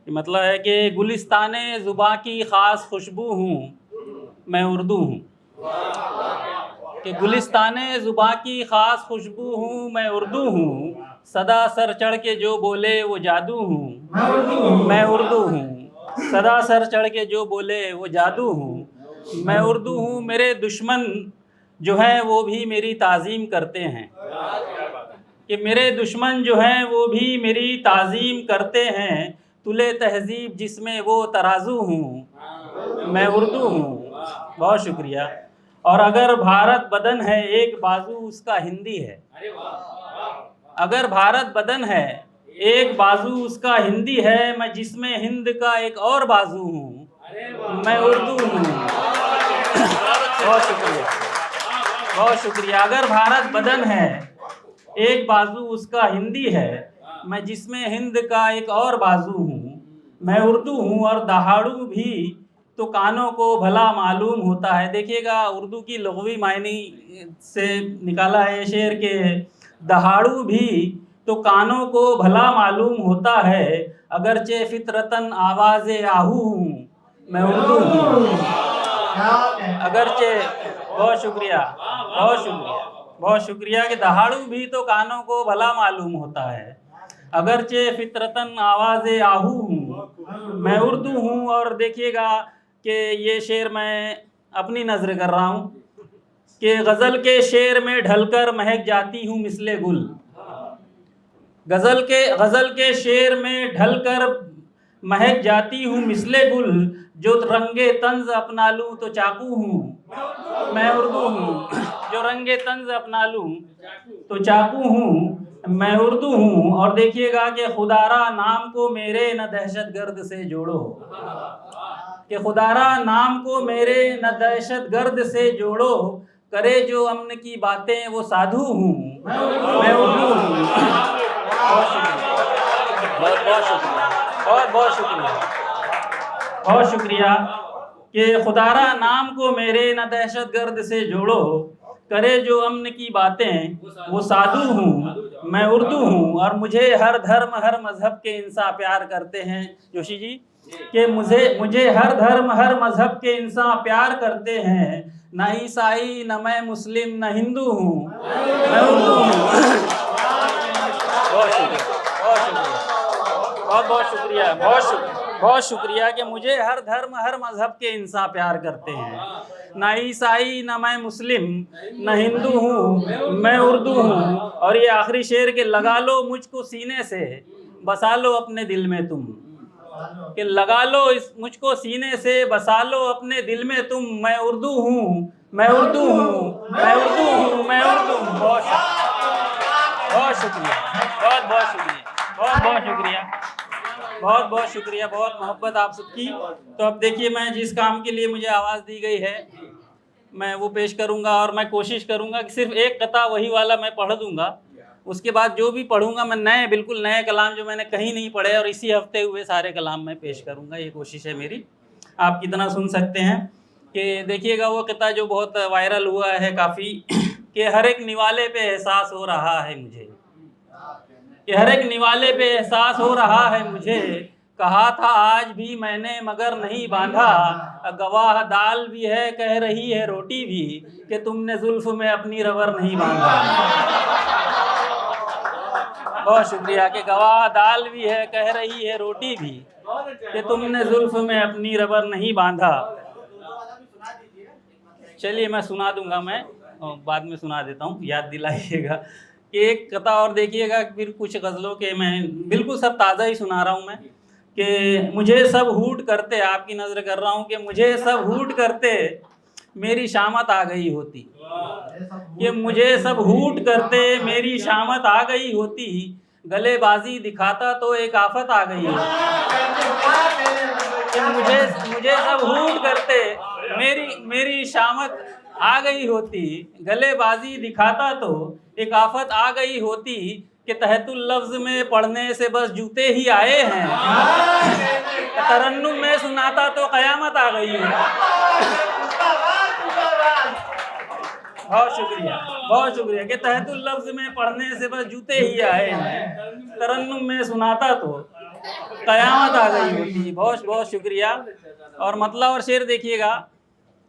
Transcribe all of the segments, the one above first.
मतलब है कि गुलिस्ताने ज़ुबां की ख़ास खुशबू हूँ, मैं उर्दू हूँ। कि गुलिस्ताने ज़ुबां की ख़ास खुशबू हूँ, मैं उर्दू हूँ। सदा सर चढ़ के जो बोले वो जादू हूँ, मैं उर्दू हूँ। सदा सर चढ़ के जो बोले वो जादू हूँ, मैं उर्दू हूँ। मेरे दुश्मन जो हैं वो भी मेरी ताज़ीम करते हैं, कि मेरे दुश्मन जो हैं वो भी मेरी ताज़ीम करते हैं। तुले तहज़ीब जिसमें वो तराजू हूँ, मैं उर्दू हूँ। बहुत शुक्रिया। और अगर भारत बदन है एक बाजू उसका हिंदी है, अगर भारत बदन है एक बाजू उसका हिंदी है, मैं जिसमें हिंद का एक और बाजू हूँ, मैं उर्दू हूँ। बहुत शुक्रिया, बहुत शुक्रिया। अगर भारत बदन है एक बाजू उसका हिंदी है, मैं जिसमें हिंद का एक और बाजू हूँ, मैं उर्दू हूँ। और दहाड़ू भी तो कानों को भला मालूम होता है। देखिएगा उर्दू की लुग़वी मायने से निकाला है शेर के दहाड़ू भी तो कानों को भला मालूम होता है, अगरचे फितरतन आवाज़े आहू हूँ, मैं उर्दू हूँ। अगरचे, बहुत शुक्रिया, बहुत शुक्रिया, बहुत शुक्रिया। कि दहाड़ू भी तो कानों को भला मालूम होता है, अगरचे फितरतन आवाज़े आहू हूँ, मैं उर्दू हूँ। और देखिएगा कि ये शेर मैं अपनी नज़र कर रहा हूँ कि गज़ल के शेर में ढलकर महक जाती हूँ मिसले गुल। गज़ल के शेर में ढलकर महक जाती हूँ मिसले गुल, जो रंगे तंज अपना लूँ तो चाकू हूँ, मैं उर्दू हूँ। जो रंगे तंज अपना लूँ तो चाकू हूँ, मैं उर्दू हूँ। और देखिएगा कि खुदारा नाम को मेरे न दहशत गर्द से जोड़ो, कि खुदारा नाम को मेरे न दहशत गर्द से जोड़ो, करे जो अमन की बातें वो साधु हूँ, मैं उर्दू हूँ। बहुत शुक्रिया, बहुत बहुत शुक्रिया, बहुत बहुत शुक्रिया, बहुत शुक्रिया। कि खुदारा नाम को मेरे न दहशत गर्द से जोड़ो, करे जो अमन की बातें वो साधु हूँ, मैं उर्दू हूँ। और मुझे हर धर्म हर मज़हब के इंसान प्यार करते हैं जोशी जी, कि मुझे हर धर्म हर मज़हब के इंसान प्यार करते हैं, न ईसाई न मैं मुस्लिम न हिंदू हूँ, मैं उर्दू हूँ। बहुत शुक्रिया, बहुत शुक्रिया, बहुत बहुत शुक्रिया, बहुत शुक्रिया। कि मुझे हर धर्म हर मज़हब के इंसान प्यार करते हैं, ना ईसाई ना मैं मुस्लिम ना हिंदू हूँ, मैं उर्दू हूँ। और ये आखिरी शेर के लगा लो मुझको सीने से बसा लो अपने दिल में तुम, कि लगा लो इस मुझको सीने से बसा लो अपने दिल में तुम, मैं उर्दू हूँ, मैं उर्दू हूँ, मैं उर्दू हूँ, मैं उर्दू हूँ। बहुत शुक्रिया, बहुत बहुत शुक्रिया, बहुत बहुत शुक्रिया, बहुत बहुत शुक्रिया, बहुत मोहब्बत आप सबकी। तो अब देखिए मैं जिस काम के लिए मुझे आवाज़ दी गई है मैं वो पेश करूँगा, और मैं कोशिश करूँगा कि सिर्फ एक कता वही वाला मैं पढ़ दूँगा। उसके बाद जो भी पढ़ूँगा मैं नए बिल्कुल नए कलाम जो मैंने कहीं नहीं पढ़े और इसी हफ्ते हुए सारे कलाम मैं पेश करूँगा। ये कोशिश है मेरी, आप कितना सुन सकते हैं। कि देखिएगा वो कता जो बहुत वायरल हुआ है काफ़ी कि हर एक निवाले पे एहसास हो रहा है मुझे, कि हर एक निवाले पे एहसास हो रहा है मुझे, कहा था आज भी मैंने मगर नहीं बांधा, गवाह दाल भी है कह रही है रोटी भी, कि तुमने जुल्फ में अपनी रबर नहीं बांधा। बहुत शुक्रिया। कि गवाह दाल भी है कह रही है रोटी भी, कि तुमने जुल्फ में अपनी रबर नहीं बांधा। चलिए मैं सुना दूंगा, मैं बाद में सुना देता हूँ, याद दिलाइएगा। कि एक कथा और देखिएगा, फिर कुछ गज़लों के मैं बिल्कुल सब ताज़ा ही सुना रहा हूँ मैं। कि मुझे सब हूट करते, आपकी नज़र कर रहा हूँ, कि मुझे सब हूट करते मेरी शामत आ गई होती, कि मुझे सब हूट करते मेरी शामत आ गई होती, गलेबाजी दिखाता तो एक आफत आ गई होती। कि मुझे सब हूट करते मेरी शामत आ गई होती, गलेबाजी दिखाता तो एक आफत आ गई होती, कि तहतुल लफ्ज़ में पढ़ने से बस जूते ही आए हैं, तरन्नुम में सुनाता तो क़यामत आ गई होती। बहुत शुक्रिया, बहुत शुक्रिया। कि तहतुल लफ्ज़ में पढ़ने से बस जूते ही आए हैं, तरन्नुम में सुनाता तो क़यामत आ गई होती। बहुत बहुत शुक्रिया। और मतलब और शेर देखिएगा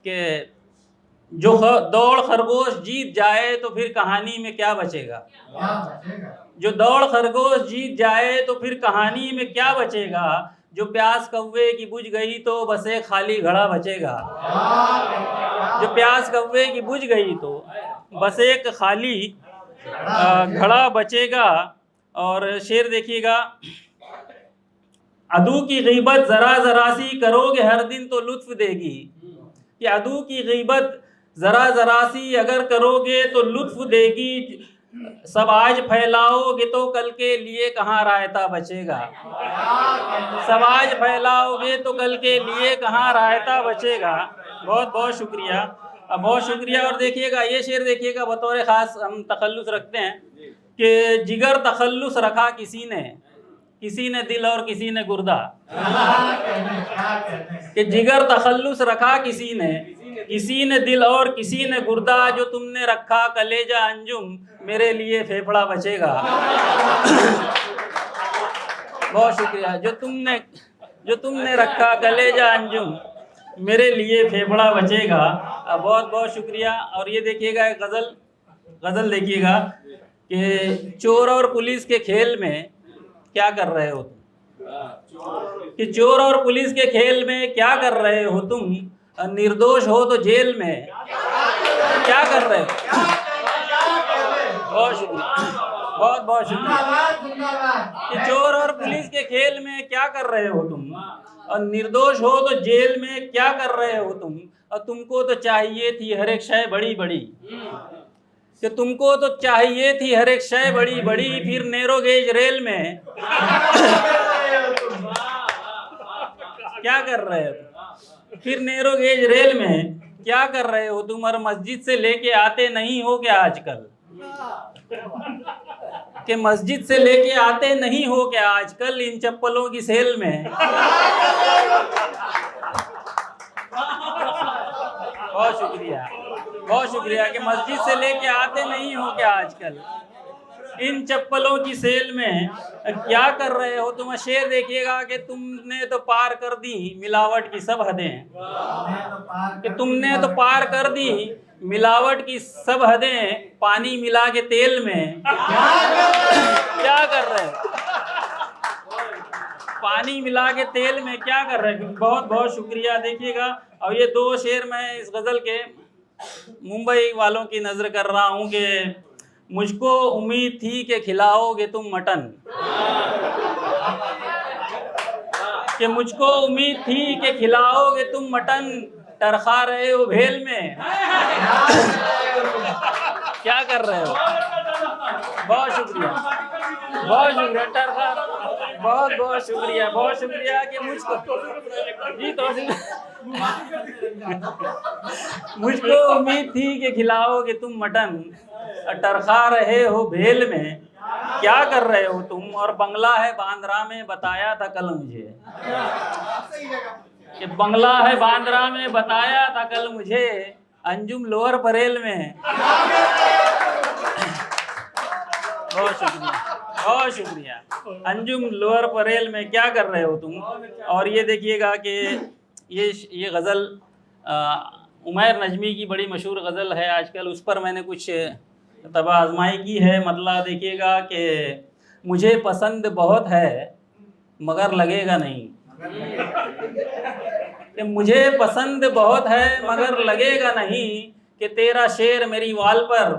कि जो दौड़ खरगोश जीत जाए तो फिर कहानी में क्या बचेगा। जो दौड़ खरगोश जीत जाए तो फिर कहानी में क्या बचेगा। जो प्यास कौवे की बुझ गई तो बस एक खाली घड़ा बचेगा। जो प्यास कौवे की बुझ गई तो बस एक खाली घड़ा बचेगा। और शेर देखिएगा, अदू की गीबत ज़रा ज़रा सी करोगे हर दिन तो लुत्फ़ देगी। कि अदू की गीबत ज़रा ज़रा सी अगर करोगे तो लुत्फ़ देगी। सब आज फैलाओगे तो कल के लिए कहाँ रायता बचेगा। सब आज फैलाओगे तो कल के लिए कहाँ रायता बचेगा। बहुत बहुत शुक्रिया, बहुत शुक्रिया। और देखिएगा ये शेर देखिएगा, बतौर ख़ास हम तखल्लुस रखते हैं कि जिगर तखल्लुस रखा किसी ने दिल और किसी ने गुर्दा। कि जिगर तखल्लुस रखा किसी ने दिल और किसी ने गुर्दा। जो तुमने रखा कलेजा अंजुम मेरे लिए फेफड़ा बचेगा। बहुत शुक्रिया। जो तुमने रखा कलेजा अंजुम मेरे लिए फेफड़ा बचेगा। बहुत बहुत शुक्रिया। और ये देखिएगा एक गज़ल देखिएगा कि चोर और पुलिस के खेल में क्या कर रहे हो तुम। कि चोर और पुलिस के खेल में क्या कर रहे हो तुम। निर्दोष हो तो जेल में क्या कर रहे हो। बहुत शुक्रिया, बहुत बहुत शुक्रिया। कि चोर और पुलिस के खेल में क्या कर रहे हो तुम। और निर्दोष हो तो जेल में क्या कर रहे हो तुम। और तुमको तो चाहिए थी हर एक शय बड़ी बड़ी। कि तुमको तो चाहिए थी हर एक शय बड़ी बड़ी। फिर नैरो गेज रेल में क्या कर रहे हो। फिर नैरो गेज रेल में क्या कर रहे हो तुम। और मस्जिद से लेके आते नहीं हो क्या आजकल। कि मस्जिद से लेके आते नहीं हो क्या आजकल इन चप्पलों की सेल में। बहुत शुक्रिया, बहुत शुक्रिया। कि मस्जिद से लेके आते नहीं हो क्या आजकल इन चप्पलों की सेल में क्या कर रहे हो तुम। शेर देखिएगा कि तुमने तो पार कर दी मिलावट की सब हदें। कि तुमने तो पार कर दी मिलावट की सब हदें। पानी मिला के तेल में क्या कर रहे हो। पानी मिला के तेल में क्या कर रहे हैं। बहुत बहुत शुक्रिया। देखिएगा, और ये दो शेर मैं इस गज़ल के मुंबई वालों की नज़र कर रहा हूँ कि मुझको उम्मीद थी कि खिलाओगे तुम मटन। कि मुझको उम्मीद थी कि खिलाओगे तुम मटन टरखा रहे हो भेल में क्या कर रहे हो। बहुत शुक्रिया, बहुत शुक्रिया। टरखा, बहुत बहुत शुक्रिया, बहुत शुक्रिया। कि मुझको उम्मीद थी कि खिलाओगे तुम मटन टरखा रहे हो भेल में क्या कर रहे हो तुम। और बंगला है बांद्रा में बताया था कल मुझे। कि बंगला है बांद्रा में बताया था कल मुझे अंजुम लोअर परेल में। बहुत शुक्रिया, बहुत शुक्रिया। अंजुम लोअर परेल में क्या कर रहे हो तुम। और ये देखिएगा कि ये गज़ल उमैर नजमी की बड़ी मशहूर गज़ल है आजकल, उस पर मैंने कुछ तबा आजमाई की है। मतलब देखिएगा कि मुझे पसंद बहुत है मगर लगेगा नहीं। कि मुझे पसंद बहुत है मगर लगेगा नहीं। कि तेरा शेर मेरी वाल पर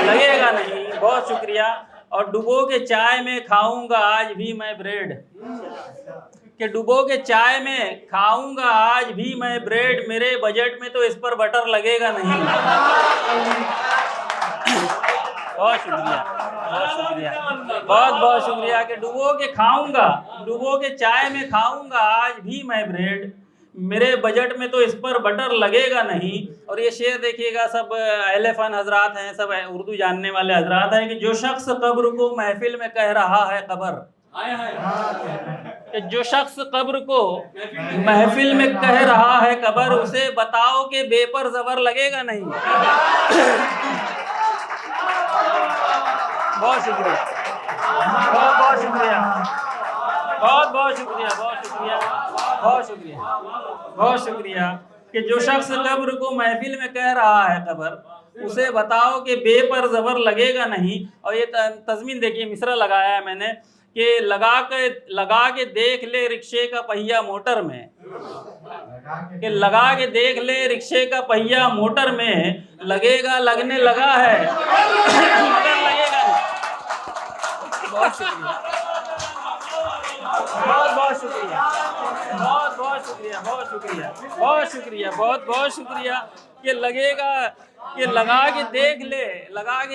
लगेगा नहीं। बहुत शुक्रिया। और डुबो के चाय में खाऊंगा आज भी मैं ब्रेड। कि डुबो के चाय में खाऊंगा आज भी मैं ब्रेड। मेरे बजट में तो इस पर बटर लगेगा नहीं। बहुत शुक्रिया, बहुत शुक्रिया, बहुत बहुत शुक्रिया। कि डुबो के खाऊंगा, डुबो के चाय में खाऊंगा आज भी मैं ब्रेड। मेरे बजट में तो इस पर बटर लगेगा नहीं। और ये शेर देखिएगा, सब अहले फन हजरात हैं, सब उर्दू जानने वाले हजरात हैं। कि जो शख्स कब्र को महफिल में कह रहा है कब्र। कि जो शख्स कब्र को महफिल में कह रहा है कब्र, उसे बताओ कि बेपर ज़बर लगेगा नहीं। बहुत शुक्रिया, बहुत बहुत शुक्रिया, बहुत शुक्रिया, बहुत शुक्रिया। कि जो शख्स कब्र को महफिल में कह रहा है कब्र, उसे बताओ कि बे पर ज़बर लगेगा नहीं। और ये तज़मीन देखिए, मिसरा लगाया है मैंने कि लगा के देख ले रिक्शे का पहिया मोटर में, कि लगा के देख ले रिक्शे का पहिया मोटर में, लगेगा लगने लगा है मगर लगेगा नहीं। बहुत शुक्रिया, बहुत बहुत शुक्रिया, बहुत बहुत शुक्रिया, बहुत शुक्रिया, बहुत शुक्रिया, बहुत बहुत शुक्रिया। कि लगेगा, कि लगा के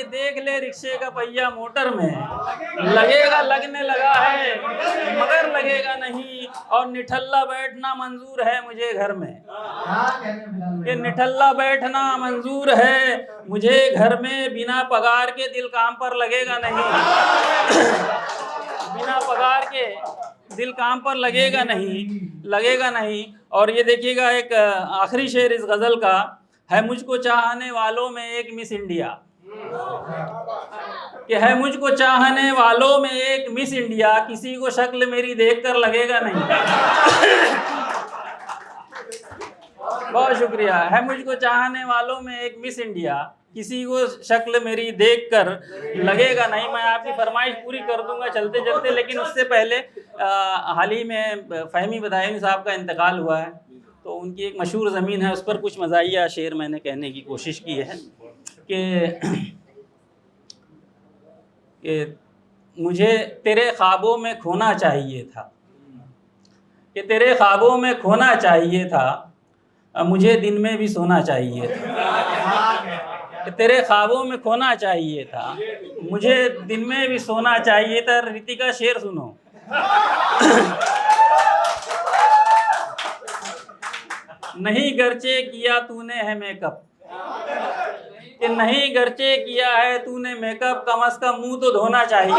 देख ले रिक्शे का पहिया मोटर में, लगेगा लगने लगा है मगर लगेगा नहीं। और निठल्ला बैठना मंजूर है मुझे घर में, कि निठल्ला बैठना मंजूर है मुझे घर में, बिना पगार के दिल काम पर लगेगा नहीं बिना पगार के दिल काम पर लगेगा नहीं। और ये देखिएगा, एक आखिरी शेर इस गज़ल का है, मुझको चाहने वालों में एक मिस इंडिया, कि है मुझको चाहने वालों में एक मिस इंडिया, किसी को शक्ल मेरी देखकर लगेगा नहीं बहुत शुक्रिया। है मुझको चाहने वालों में एक मिस इंडिया, किसी को शक्ल मेरी देखकर लगेगा नहीं। मैं आपकी फरमाइश पूरी कर दूंगा चलते चलते, लेकिन उससे पहले हाल ही में फ़हमी बदायूनी साहब का इंतकाल हुआ है, तो उनकी एक मशहूर ज़मीन है, उस पर कुछ मज़ाहिया शेर मैंने कहने की कोशिश की है कि मुझे तेरे ख्वाबों में खोना चाहिए था, कि तेरे ख्वाबों में खोना चाहिए था, मुझे दिन में भी सोना चाहिए था। कि तेरे ख्वाबों में खोना चाहिए था, मुझे दिन में भी सोना चाहिए था। ऋतिका शेर सुनो नहीं गर्चे किया तूने है मेकअप, कि नहीं गर्चे किया है तूने मेकअप, कम अज कम मुंह तो धोना चाहिए।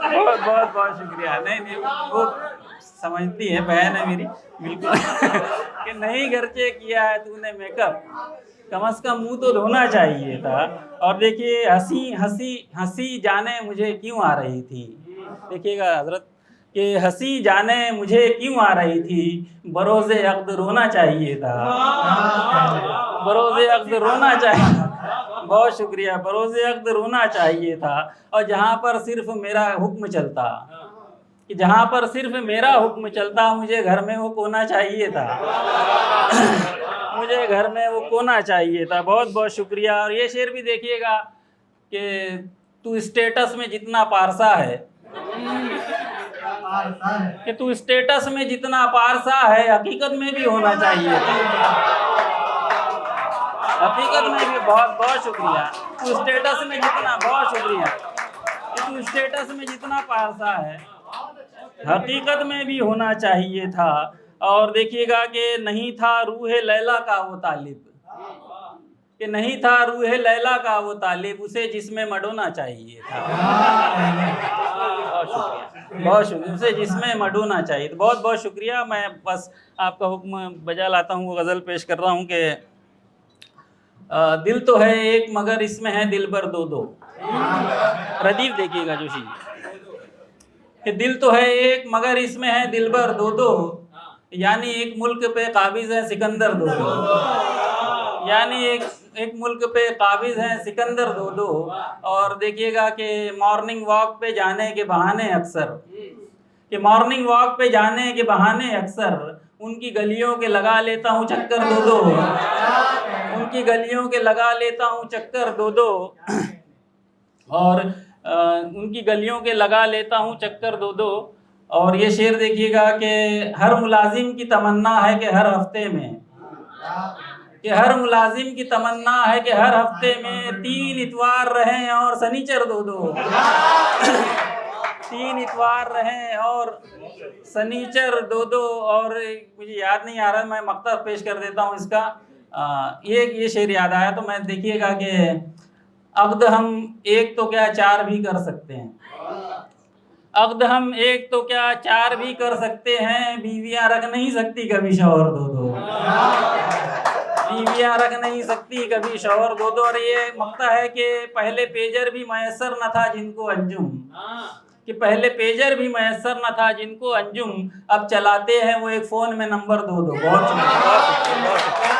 बहुत बहुत बहुत शुक्रिया। नहीं वो समझती है, बहन है मेरी बिल्कुल कि नहीं गर्चे किया है तूने मेकअप, कम अज कम मुंह तो धोना चाहिए था। और देखिए, हंसी जाने मुझे क्यों आ रही थी, देखिएगा हजरत, कि हंसी जाने मुझे क्यों आ रही थी, बरोज़े अक़्द रोना चाहिए था, बरोज़े अक़्द रोना चाहिए। बहुत शुक्रिया, बरोज़े अक़्द रोना चाहिए था। और जहाँ पर सिर्फ मेरा हुक्म चलता, कि जहाँ पर सिर्फ मेरा हुक्म चलता, मुझे घर में वो कोना चाहिए था मुझे घर में वो कोना चाहिए था। बहुत बहुत शुक्रिया। और ये शेर भी देखिएगा कि तू स्टेटस में जितना पारसा है, कि तू स्टेटस में जितना पारसा है, हकीकत में भी होना चाहिए था, हकीकत में भी। बहुत बहुत शुक्रिया। तू स्टेटस में जितना, बहुत शुक्रिया, कि तू स्टेटस में जितना पारसा है, हकीकत में भी होना चाहिए था। और देखिएगा कि नहीं था रूहे लैला का वो तालिब, कि नहीं था रूहे लैला का वो तालिब, उसे जिसमें मडोना चाहिए था। बहुत शुक्रिया, बहुत शुक्रिया, उसे जिसमें मडोना चाहिए। तो बहुत बहुत शुक्रिया। मैं बस आपका हुक्म बजा लाता हूँ, वो गज़ल पेश कर रहा हूँ कि दिल तो है एक मगर इसमें है दिल भर दो दो। रदीफ देखिएगा जोशी, कि दिल तो है एक मगर इसमें है दिल भर दो दो, यानी एक मुल्क पे काबिज है सिकंदर दो दो, यानी एक मुल्क पे काबिज है सिकंदर दो दो। और देखिएगा कि मॉर्निंग वॉक पे जाने के बहाने अक्सर, कि मॉर्निंग वॉक पे जाने के बहाने अक्सर, उनकी गलियों के लगा लेता हूँ चक्कर दो दो, उनकी गलियों के लगा लेता हूँ चक्कर दो दो। और उनकी गलियों के लगा लेता हूँ चक्कर दो दो। और ये शेर देखिएगा कि हर मुलाजिम की तमन्ना है कि हर हफ्ते में, कि हर मुलाजिम की तमन्ना है कि हर हफ्ते में 3 इतवार रहें और शनिचर दो दो 3 इतवार रहें और शनिचर दो दो। और मुझे याद नहीं आ रहा, मैं मक्ता पेश कर देता हूँ इसका। ये शेर याद आया, तो मैं देखिएगा कि अक़्द हम एक तो क्या 4 भी कर सकते हैं, अक़्द हम एक तो क्या 4 भी कर सकते हैं, बीवियां रख नहीं सकती कभी शौहर दो दो, बीवियां रख नहीं सकती कभी शौहर दो दो। और ये मक्ता है कि पहले पेजर भी मैसर न था जिनको अंजुम, कि पहले पेजर भी मैसर न था जिनको अंजुम, अब चलाते हैं वो एक फ़ोन में नंबर दो दो। बहुत शुक्रिया, बहुत शुक्रिया, बहुत शुक्रिया।